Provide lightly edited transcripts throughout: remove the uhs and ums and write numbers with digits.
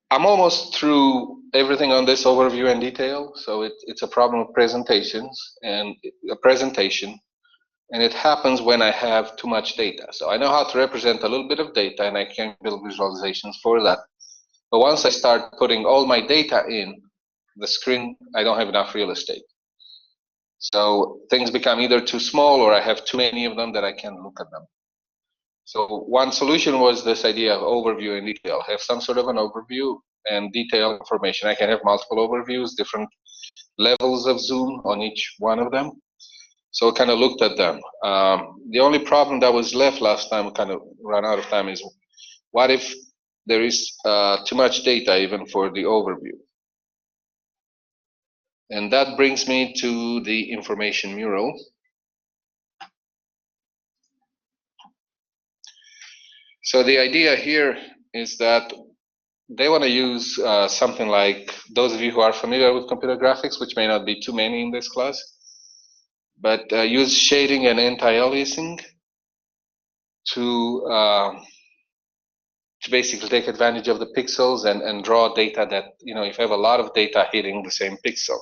I'm almost through everything on this overview and detail. So it's a problem of presentations and a presentation. And it happens when I have too much data. So I know how to represent a little bit of data, and I can build visualizations for that. But once I start putting all my data in the screen, I don't have enough real estate. So things become either too small or I have too many of them that I can't look at them. So one solution was this idea of overview and detail. Have some sort of an overview and detailed information. I can have multiple overviews, different levels of zoom on each one of them. So I kind of looked at them. The only problem that was left last time, we kind of ran out of time, is what if there is too much data even for the overview? And that brings me to the information mural. So the idea here is that they want to use something like, those of you who are familiar with computer graphics, which may not be too many in this class, but use shading and anti-aliasing to basically take advantage of the pixels and draw data that, if you have a lot of data hitting the same pixel.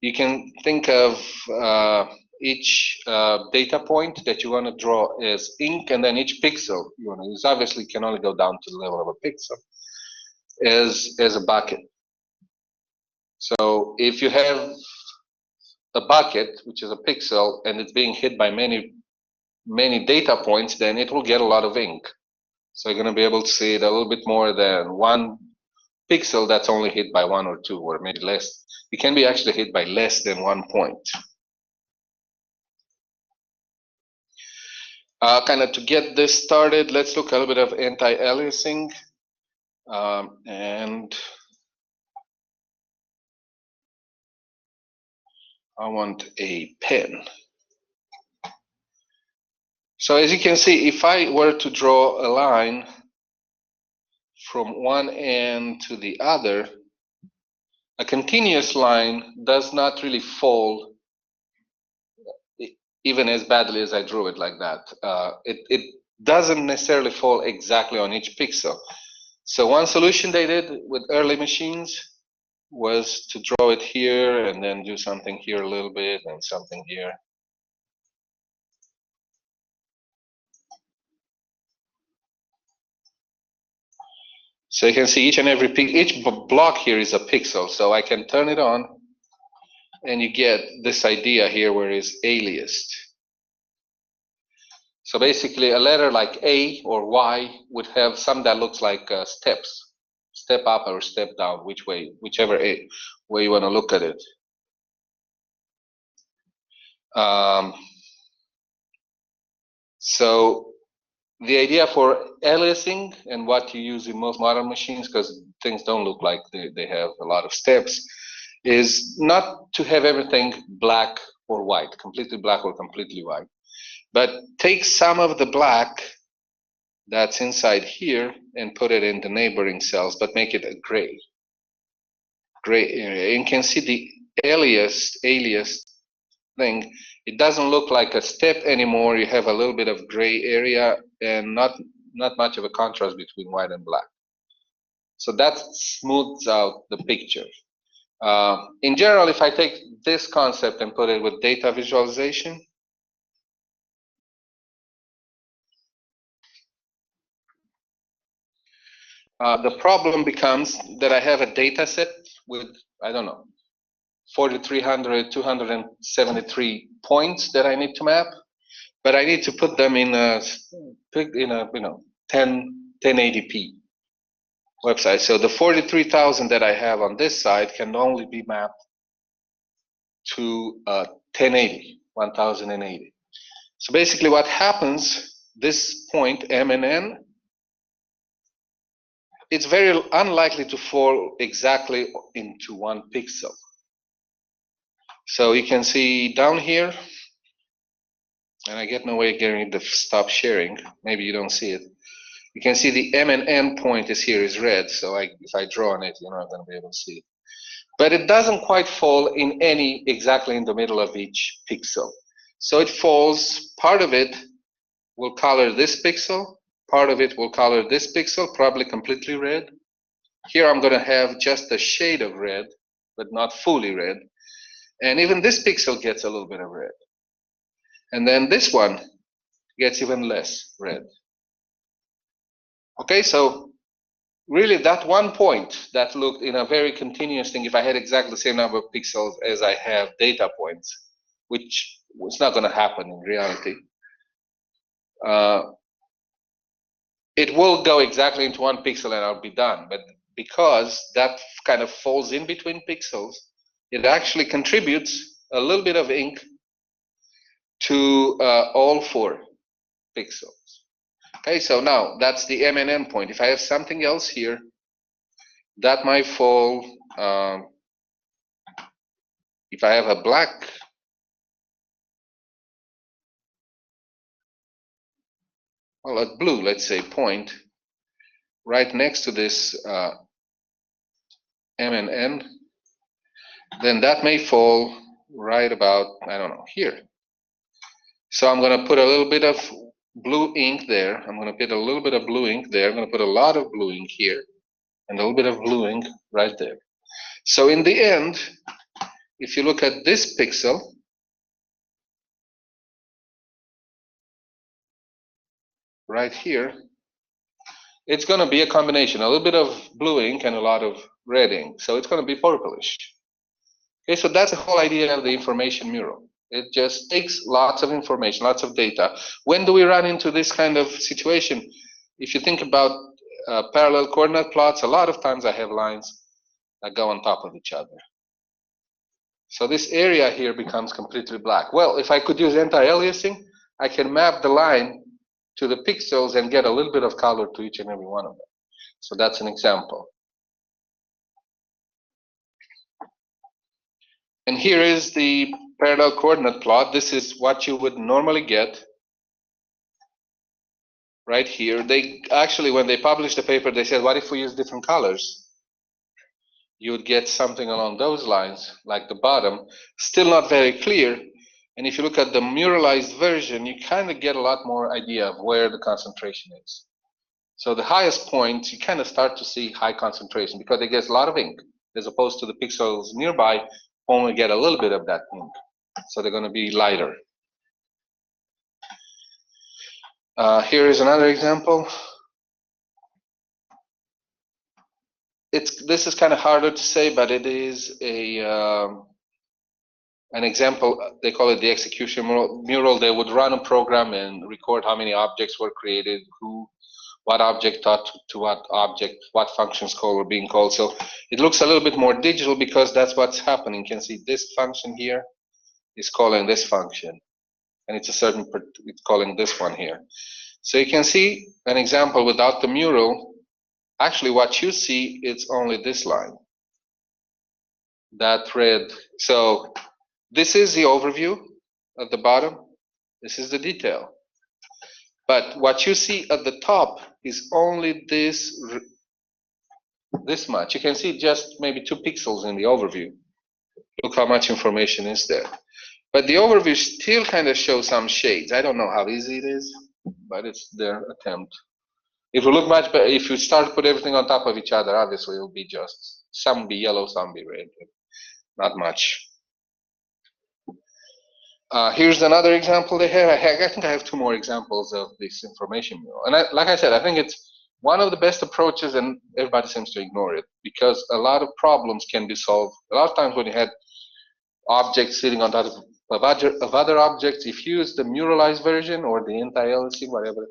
You can think of each data point that you want to draw as ink, and then each pixel you want to use, obviously can only go down to the level of a pixel, as a bucket. So if you have a bucket, which is a pixel, and it's being hit by many data points, then it will get a lot of ink. So you're going to be able to see it a little bit more than one pixel that's only hit by one or two, or maybe less. It can be actually hit by less than 1 point. Kind of to get this started, let's look a little bit of anti-aliasing. And I want a pen. So as you can see, if I were to draw a line from one end to the other, a continuous line does not really fall even as badly as I drew it like that. It doesn't necessarily fall exactly on each pixel. So one solution they did with early machines was to draw it here and then do something here a little bit and something here. So you can see each block here is a pixel, so I can turn it on and you get this idea here where it's aliased. So basically a letter like A or Y would have some that looks like steps, step up or step down, whichever way you want to look at it. So the idea for aliasing and what you use in most modern machines, because things don't look like they have a lot of steps, is not to have everything black or white, completely black or completely white, but take some of the black that's inside here and put it in the neighboring cells, but make it a gray area. And you can see the alias thing. It doesn't look like a step anymore. You have a little bit of gray area and not much of a contrast between white and black. So that smooths out the picture. In general, if I take this concept and put it with data visualization, the problem becomes that I have a data set with, I don't know, 4,300, 273 points that I need to map, but I need to put them in a 1080p website. So the 43,000 that I have on this side can only be mapped to 1080, 1080. So basically what happens, this point M and N, it's very unlikely to fall exactly into 1 pixel. So you can see down here, and I get no way of getting it to stop sharing. Maybe you don't see it. You can see the M and N point is here is red. So if I draw on it, you're not going to be able to see it. But it doesn't quite fall in exactly in the middle of each pixel. So it falls, part of it will color this pixel, part of it will color this pixel, probably completely red. Here I'm going to have just a shade of red, but not fully red. And even this pixel gets a little bit of red. And then this one gets even less red. Okay, so really that one point that looked in a very continuous thing, if I had exactly the same number of pixels as I have data points, which was not going to happen in reality, it will go exactly into one pixel and I'll be done. But because that kind of falls in between pixels, it actually contributes a little bit of ink to all 4 pixels. Okay, so now that's the M and N point. If I have something else here, that might fall. If I have a black, well, a blue, let's say, point right next to this M and N, then that may fall right about, I don't know, here. So I'm going to put a little bit of blue ink there. I'm going to put a little bit of blue ink there. I'm going to put a lot of blue ink here and a little bit of blue ink right there. So in the end, if you look at this pixel, right here, it's going to be a combination, a little bit of blue ink and a lot of red ink. So it's going to be purplish. Okay, so that's the whole idea of the information mural. It just takes lots of information, lots of data. When do we run into this kind of situation? If you think about parallel coordinate plots, a lot of times I have lines that go on top of each other. So this area here becomes completely black. Well, if I could use anti-aliasing, I can map the line to the pixels and get a little bit of color to each and every one of them. So that's an example. And here is the parallel coordinate plot. This is what you would normally get right here. They actually, when they published the paper, they said, what if we use different colors? You would get something along those lines, like the bottom. Still not very clear. And if you look at the muralized version, you kind of get a lot more idea of where the concentration is. So the highest point, you kind of start to see high concentration because it gets a lot of ink, as opposed to the pixels nearby only get a little bit of that ink. So they're going to be lighter. Here is another example. This is kind of harder to say, but it is an example. They call it the execution mural. They would run a program and record how many objects were created, what object taught to what object, what functions were being called. So it looks a little bit more digital because that's what's happening. You can see this function here is calling this function, and it's calling this one here. So you can see an example without the mural. Actually, what you see, it's only this line, that red. So this is the overview at the bottom. This is the detail. But what you see at the top is only this much. You can see just maybe 2 pixels in the overview. Look how much information is there. But the overview still kind of shows some shades. I don't know how easy it is, but it's their attempt. It will look much better if you start to put everything on top of each other. Obviously, it will be just some be yellow, some be red, not much. Here's another example they have. I think I have 2 more examples of this information mural. And like I said, I think it's one of the best approaches, and everybody seems to ignore it because a lot of problems can be solved. A lot of times when you had objects sitting on top of other objects, if you use the muralized version or the anti-aliasing, whatever,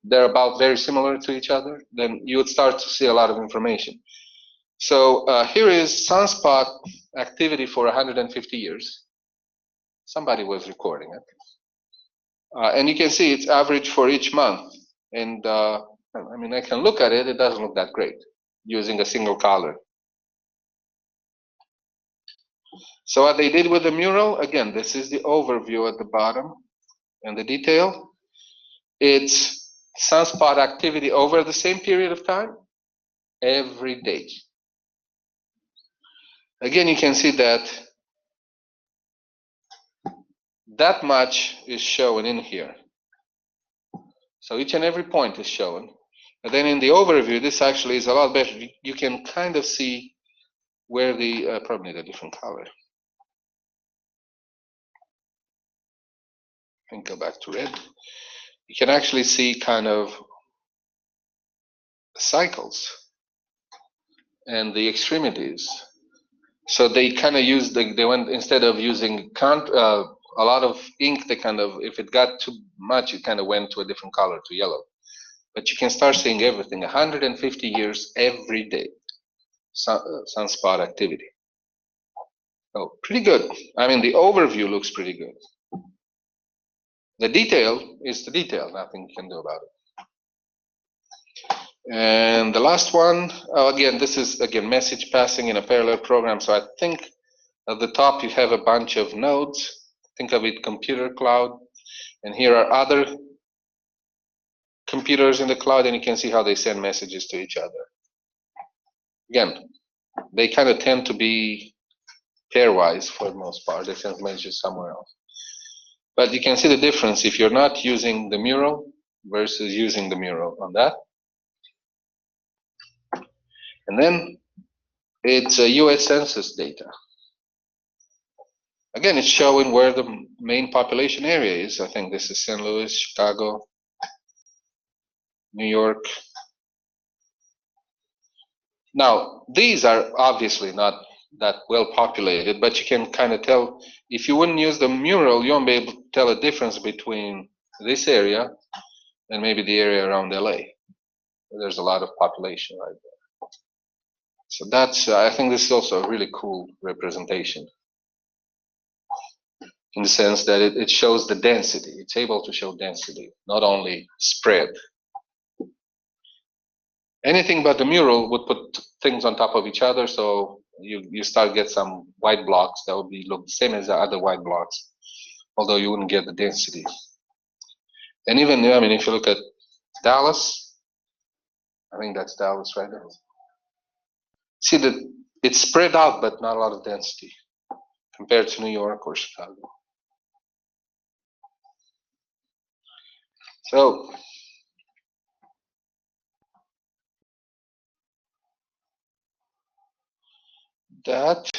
they're about very similar to each other, then you would start to see a lot of information. So here is sunspot activity for 150 years. Somebody was recording it. And you can see it's average for each month. And I mean, I can look at it. It doesn't look that great using a single color. So what they did with the mural, again, this is the overview at the bottom and the detail. It's sunspot activity over the same period of time, every day. Again, you can see that much is shown in here. So each and every point is shown. And then in the overview, this actually is a lot better. You can kind of see where the, probably need a different color. And go back to red. You can actually see kind of cycles and the extremities. So they kind of use they went, instead of using a lot of ink, they kind of, if it got too much, it kind of went to a different color, to yellow. But you can start seeing everything, 150 years every day, sunspot activity. Oh, pretty good. I mean, the overview looks pretty good. The detail is the detail, nothing you can do about it. And the last one, again, this is, again, message passing in a parallel program. So I think at the top you have a bunch of nodes. Think of it computer cloud. And here are other computers in the cloud, and you can see how they send messages to each other. Again, they kind of tend to be pairwise for the most part. They send messages somewhere else. But you can see the difference if you're not using the mural versus using the mural on that. And then it's a US Census data. Again, it's showing where the main population area is. I think this is St. Louis, Chicago, New York. Now, these are obviously not that well populated, but you can kind of tell, if you wouldn't use the mural, you won't be able to tell a difference between this area and maybe the area around LA. There's a lot of population right there. So that's, I think this is also a really cool representation, in the sense that it shows the density. It's able to show density, not only spread. Anything but the mural would put things on top of each other, so you start get some white blocks that would be look the same as the other white blocks, although you wouldn't get the density. And even, I mean, if you look at Dallas, I think that's Dallas right there. See that it's spread out, but not a lot of density compared to New York or Chicago. So that